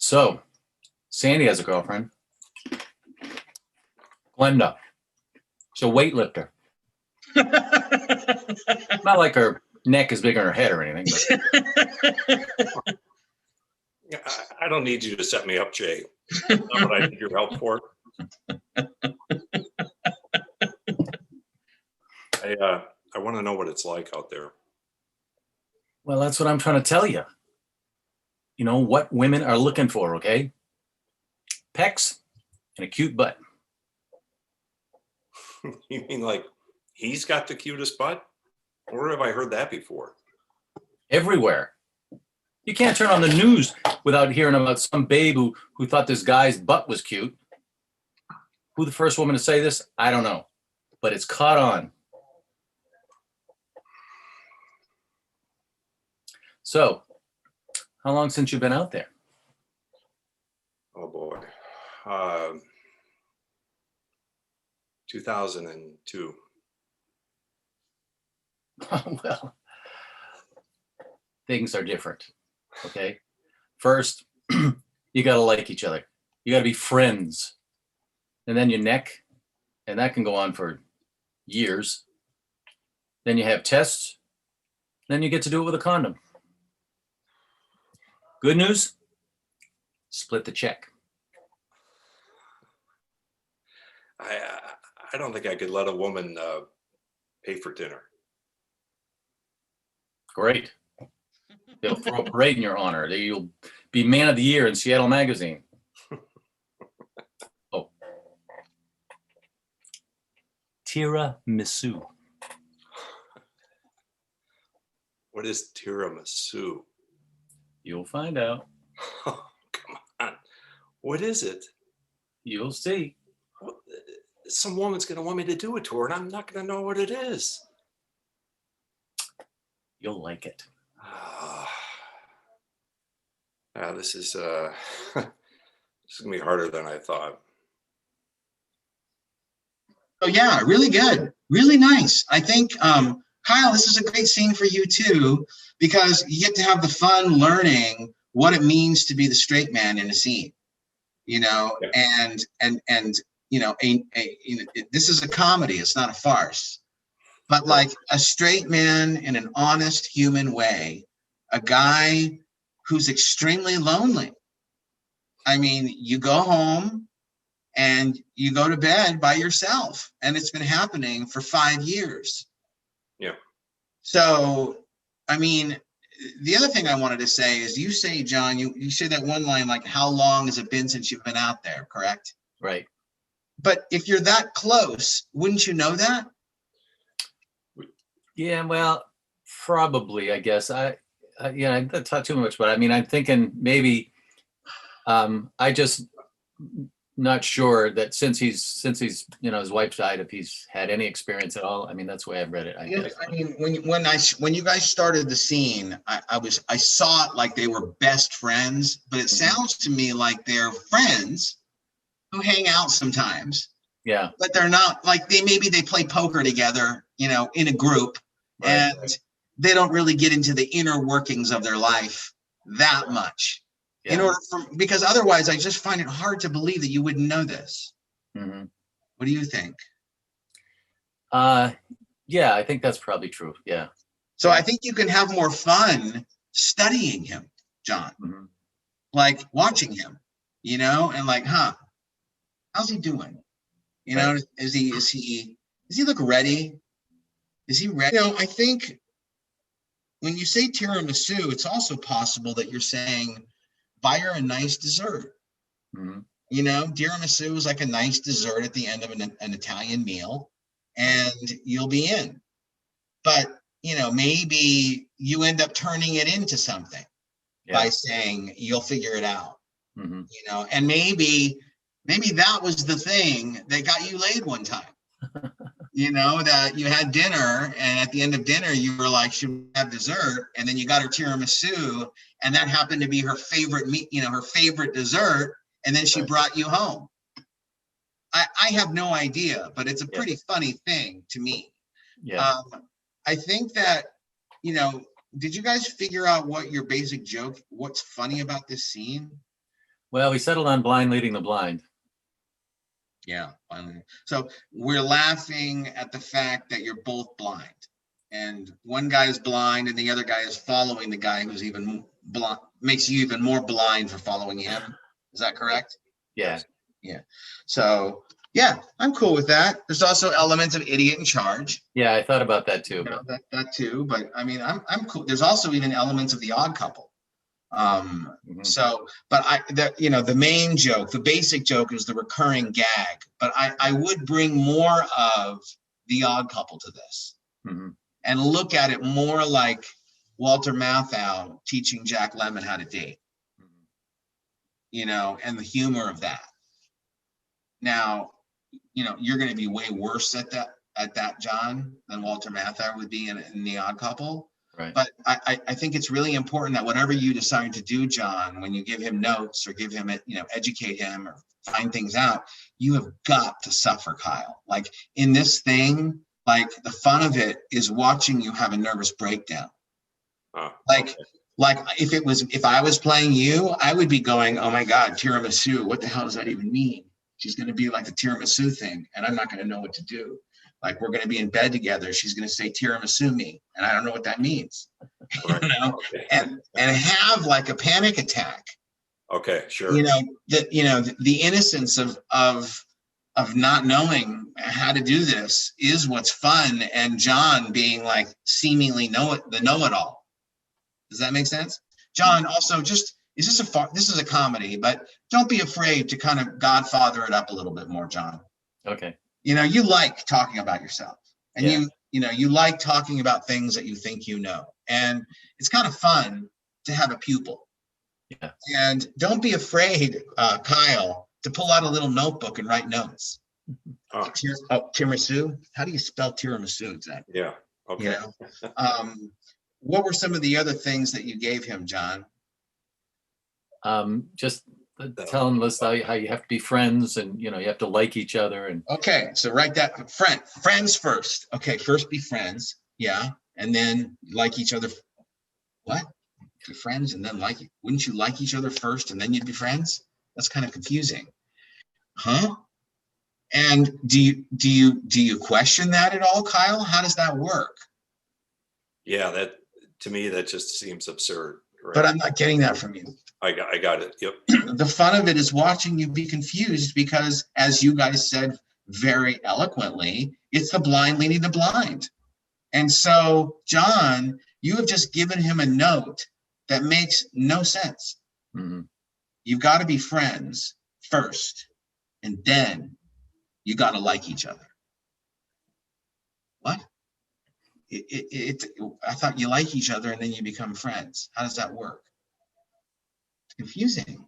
So, Sandy has a girlfriend, Glenda. She's a weightlifter. Not like her neck is bigger than her head or anything. But I don't need you to set me up, Jay. Not what I need your help for. I want to know what it's like out there. well, that's what I'm trying to tell you. You know what women are looking for, okay? Pecs and a cute butt. You mean like he's got the cutest butt? Where have I heard that before? Everywhere. You can't turn on the news without hearing about some babe who thought this guy's butt was cute. Who the first woman to say this? I don't know. But it's caught on. So, how long since you've been out there? Oh boy. 2002. Well, things are different. Okay. First, you got to like each other. You got to be friends. And then you neck, and that can go on for years. Then you have tests. Then you get to do it with a condom. Good news, split the check. I don't think I could let a woman pay for dinner. Great. They'll throw a parade in your honor. You'll be man of the year in Seattle Magazine. Oh. Tiramisu. What is tiramisu? You'll find out. Oh, come on. What is it? You'll see. Some woman's going to want me to do it to her, and I'm not going to know what it is. You'll like it. This is this is going to be harder than I thought. Oh yeah, really good, really nice. I think Kyle, this is a great scene for you too, because you get to have the fun learning what it means to be the straight man in a scene, you know. Yeah. and you know, this is a comedy, it's not a farce, but like a straight man in an honest human way, a guy who's extremely lonely. I mean, you go home and you go to bed by yourself, and it's been happening for 5 years. Yeah. So, I mean, the other thing I wanted to say is, you say, John, you say that one line, like, how long has it been since you've been out there, correct? Right. But if you're that close, wouldn't you know that? Yeah, well, probably, I guess. I don't talk too much, but I mean, I'm thinking maybe I just not sure that since he's you know, his wife died, if he's had any experience at all. I mean, that's the way I've read it. I guess. I mean, when you guys started the scene, I saw it like they were best friends, but it sounds to me like they're friends who hang out sometimes. Yeah. But they're not like, they play poker together, you know, in a group, right, and they don't really get into the inner workings of their life that much. Yeah. In order because otherwise I just find it hard to believe that you wouldn't know this. Mm-hmm. What do you think? Yeah, I think that's probably true. Yeah. So I think you can have more fun studying him, John. Mm-hmm. Like watching him, you know, and like, how's he doing? You know, does he look ready? Is he ready? You know, I think when you say tiramisu, it's also possible that you're saying, buy her a nice dessert. Mm-hmm. You know, tiramisu is like a nice dessert at the end of an Italian meal, and you'll be in. But, you know, maybe you end up turning it into something by saying, you'll figure it out. Mm-hmm. You know, and maybe that was the thing that got you laid one time. You know, that you had dinner, and at the end of dinner, you were like, should we have dessert? And then you got her tiramisu, and that happened to be her favorite her favorite dessert. And then she brought you home. I have no idea, but it's a pretty funny thing to me. Yeah. I think that, you know, did you guys figure out what your basic joke, what's funny about this scene? Well, we settled on blind leading the blind. Yeah, finally. So we're laughing at the fact that you're both blind, and one guy is blind and the other guy is following the guy who's even blind, makes you even more blind for following him. Is that correct? Yeah. Yeah. So yeah, I'm cool with that. There's also elements of idiot in charge. Yeah, I thought about that too. You know, But that too. But I mean, I'm cool. There's also even elements of the odd couple. So, but the main joke, the basic joke is the recurring gag, but I would bring more of the odd couple to this and look at it more like Walter Matthau teaching Jack Lemmon how to date, and the humor of that. Now, you're going to be way worse at that, John, than Walter Matthau would be in the odd couple. Right. But I think it's really important that whatever you decide to do, John, when you give him notes or give him, educate him or find things out, you have got to suffer, Kyle. Like in this thing, like the fun of it is watching you have a nervous breakdown. Like if I was playing you, I would be going, oh my God, tiramisu, what the hell does that even mean? She's going to be like the tiramisu thing, and I'm not going to know what to do. Like we're going to be in bed together. She's going to say tiramisu me, and I don't know what that means. Right. and have like a panic attack. Okay, sure. The innocence of not knowing how to do this is what's fun, and John being like seemingly the know-it-all. Does that make sense? John, also this is a comedy, but don't be afraid to kind of Godfather it up a little bit more, John. Okay. You like talking about yourself, and you like talking about things that you think and it's kind of fun to have a pupil. Yeah. And don't be afraid, Kyle, to pull out a little notebook and write notes. Tiramisu. How do you spell tiramisu exactly? Yeah. Okay. What were some of the other things that you gave him, John? Just tell him how you have to be friends, and you have to like each other. And okay, so write that friends first. Okay, first be friends, yeah, and then like each other. What? Be friends and then like? Wouldn't you like each other first and then you'd be friends? That's kind of confusing, huh? And do you question that at all, Kyle? How does that work? Yeah, that to me that just seems absurd. Right? But I'm not getting that from you. I got it. Yep. The fun of it is watching you be confused because, as you guys said very eloquently, it's the blind leading the blind. And so, John, you have just given him a note that makes no sense. You've got to be friends first, and then you got to like each other. What? I thought you like each other and then you become friends. How does that work? Confusing.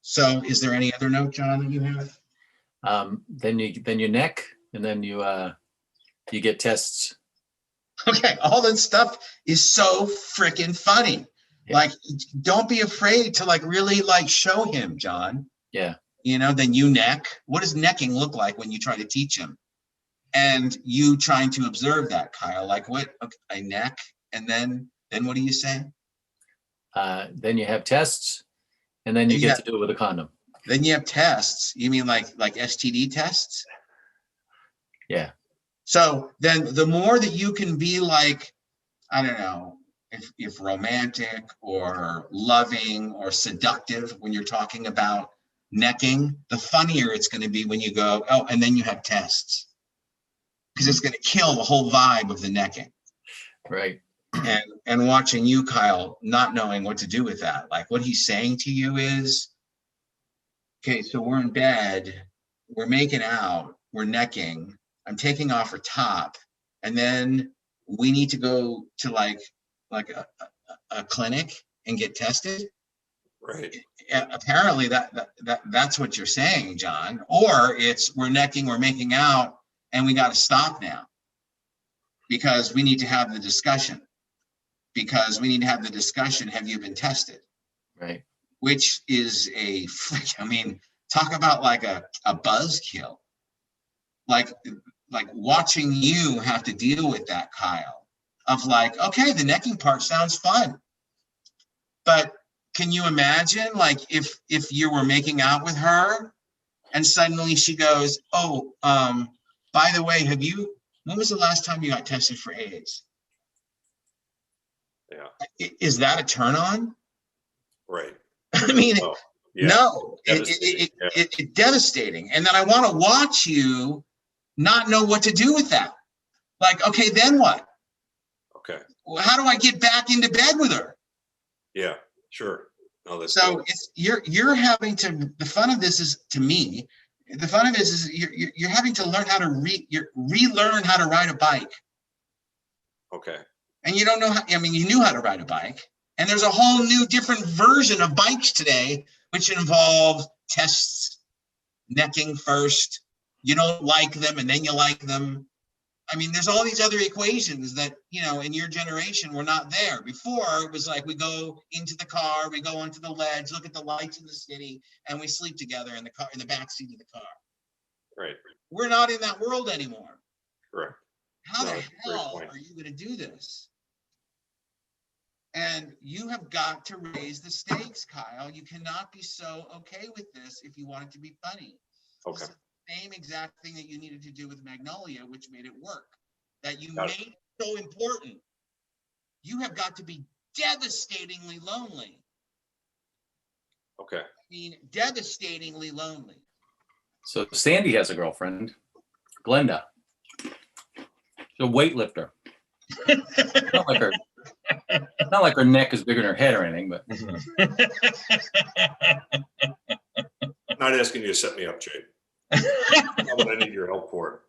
So is there any other note, John, that you have? Then you neck, and then you get tests. Okay, all that stuff is so freaking funny. Yeah. Like, don't be afraid to really show him, John. Yeah. Then you neck. What does necking look like when you try to teach him? And you trying to observe that, Kyle. Like what? Okay, I neck, and then what do you say? Then you have tests. And then you get to do it with a condom. Then you have tests. You mean like STD tests? Yeah. So then the more that you can be like, I don't know, if romantic or loving or seductive when you're talking about necking, the funnier it's going to be when you go, oh, and then you have tests. Because it's going to kill the whole vibe of the necking. Right. And watching you, Kyle, not knowing what to do with that. Like what he's saying to you is, okay, so we're in bed, we're making out, we're necking, I'm taking off her top, and then we need to go to like a clinic and get tested. Right. Apparently that's what you're saying, John. Or it's we're necking, we're making out, and we got to stop now because we need to have the discussion. Have you been tested? Right. Which is talk about like a buzzkill. Like watching you have to deal with that, Kyle, of like, okay, the necking part sounds fun, but can you imagine, like, if you were making out with her and suddenly she goes, oh, by the way, when was the last time you got tested for AIDS? Yeah. Is that a turn on? Right. I mean, Oh, yeah. no, Devastating. Yeah. it's devastating. And then I want to watch you not know what to do with that. Like, okay, then what? Okay. Well, how do I get back into bed with her? Yeah, sure. No, that's So good. it's you're having to. The fun of this is, to me, the fun of this is you're having to learn how to relearn how to ride a bike. Okay. And you don't know how. I mean, you knew how to ride a bike, and there's a whole new different version of bikes today, which involve tests, necking first. You don't like them, and then you like them. I mean, there's all these other equations that, in your generation were not there. Before, it was like we go into the car, we go onto the ledge, look at the lights in the city, and we sleep together in the car, in the back seat of the car. Right. We're not in that world anymore. Correct. How No, the that's a great hell point. are you going to do this? And you have got to raise the stakes, Kyle. You cannot be so okay with this if you want it to be funny. Okay. This is the same exact thing that you needed to do with Magnolia, which made it work. That you Got it. made so important. You have got to be devastatingly lonely. Okay. I mean, devastatingly lonely. So Sandy has a girlfriend, Glenda. She's a weightlifter. Not like her neck is bigger than her head or anything, but Not asking you to set me up, Jay. But I need your help for it.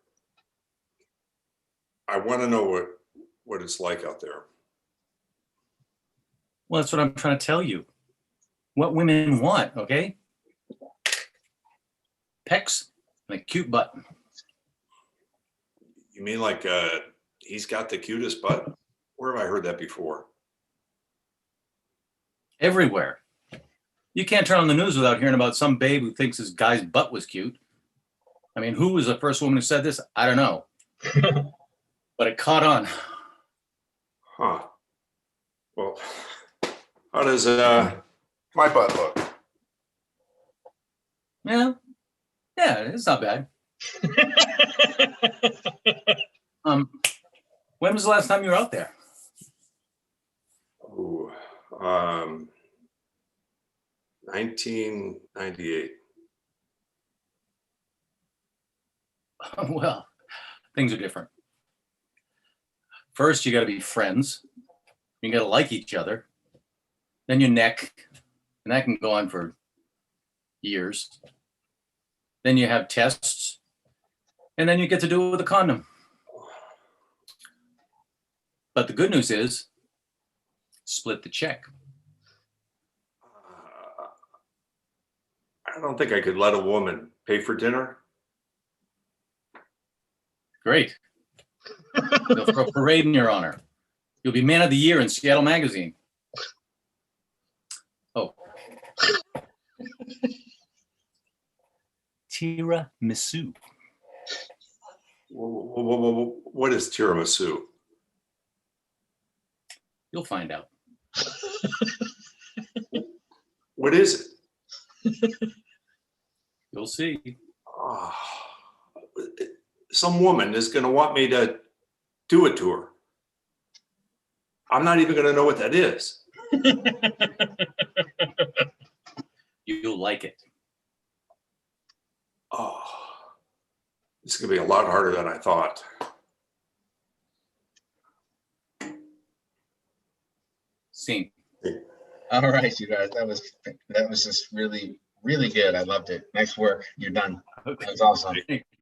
I want to know what it's like out there. well, that's what I'm trying to tell you. What women want, okay? Pecs and a cute butt. You mean like he's got the cutest butt? Where have I heard that before? Everywhere. You can't turn on the news without hearing about some babe who thinks his guy's butt was cute. I mean, who was the first woman who said this? I don't know. But it caught on. Huh. Well, how does my butt look? Yeah, it's not bad. When was the last time you were out there? Ooh, 1998. Well, things are different. First, you got to be friends. You got to like each other. Then you neck, and that can go on for years. Then you have tests, and then you get to do it with a condom. But the good news is, split the check. I don't think I could let a woman pay for dinner. Great. They'll throw a parade in your honor. You'll be man of the year in Seattle Magazine. Oh. Tiramisu. What is tiramisu? You'll find out. What is it? You'll see. Oh, some woman is going to want me to do it to her. I'm not even going to know what that is. You'll like it. Oh, it's going to be a lot harder than I thought. Scene. All right, you guys, that was just really, really good. I loved it. Nice work. You're done. That was awesome.